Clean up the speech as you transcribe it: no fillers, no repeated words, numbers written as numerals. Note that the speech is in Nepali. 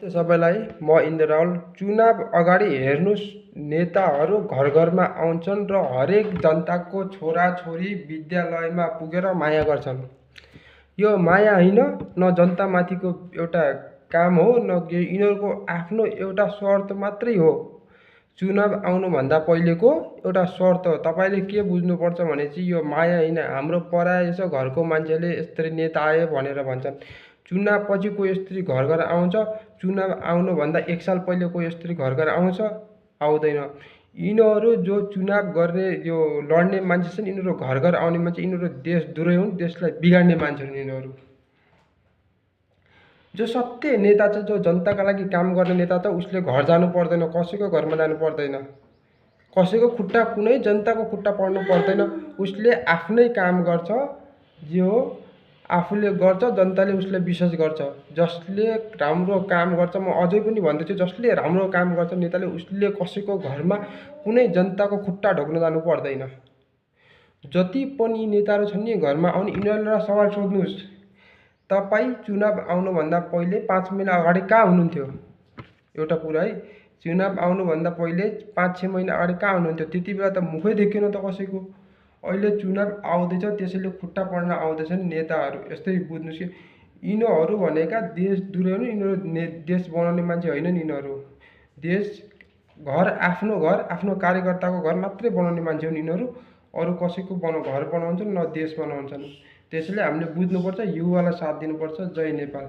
सबैलाई म इन्द्र राउल। चुनाव अगाडि हेर्नुस्, नेताहरू घर घरमा आउँछन् र हरेक जनताको छोराछोरी विद्यालयमा पुगेर माया गर्छन्। यो माया होइन, न जनतामाथिको एउटा काम हो, न यिनीहरूको आफ्नो एउटा स्वार्थ मात्रै हो। चुनाव आउनुभन्दा पहिलेको एउटा शर्त हो। तपाईँले के बुझ्नुपर्छ भने चाहिँ यो माया होइन। हाम्रो प्रायः जसो घरको मान्छेले यसरी नेता आयो भनेर भन्छन्। चुनाव पछि कोही यसरी घर घर आउँछ, चुनाव आउनुभन्दा 1 साल पहिले कोही यसरी घर घर आउँछ, आउँदैन। यिनीहरू जो चुनाव गर्ने यो लड्ने मान्छे छन्, यिनीहरू घर घर आउने मान्छे, यिनीहरू देशद्रोही हुन्, देशलाई बिगाड्ने मान्छे हुन् यिनीहरू। जो सत्य नेता छ, जो जनताका लागि काम गर्ने नेता छ, उसले घर जानु पर्दैन, कसैको घरमा जानु पर्दैन, कसैको खुट्टा, कुनै जनताको खुट्टा पढ्नु पर्दैन। उसले आफ्नै काम गर्छ, जो आफूले गर्छ, जनताले उसले विश्वास गर्छ। जसले राम्रो काम गर्छ, म अझै पनि भन्दैछु, जसले राम्रो काम गर्छ नेताले, उसले कसैको घरमा कुनै जनताको खुट्टा ढोक्न जानु पर्दैन। जति पनि नेताहरू छन् नि घरमा आउने, यिनीहरूलाई सवाल सोध्नुहोस्, तपाईँ चुनाव आउनुभन्दा पहिले 5 महिना अगाडि कहाँ हुनुहुन्थ्यो? एउटा कुरा है, चुनाव आउनुभन्दा पहिले 5-6 महिना अगाडि कहाँ हुनुहुन्थ्यो? त्यति बेला त मुखै देखिएन त कसैको। अहिले चुनाव आउँदैछ, त्यसैले खुट्टा पढ्न आउँदैछन् नेताहरू। यस्तै बुझ्नुहोस् कि यिनीहरू भनेका देशद्रोही हुन्। यिनीहरू देश बनाउने मान्छे होइनन्। यिनीहरू आफ्नो घर, आफ्नो कार्यकर्ताको घर मात्रै बनाउने मान्छे हुन् यिनीहरू। अरू कसैको घर बनाउँछन् न देश बनाउँछन्। त्यसैले हामीले बुझ्नुपर्छ, युवालाई साथ दिनुपर्छ। जय नेपाल।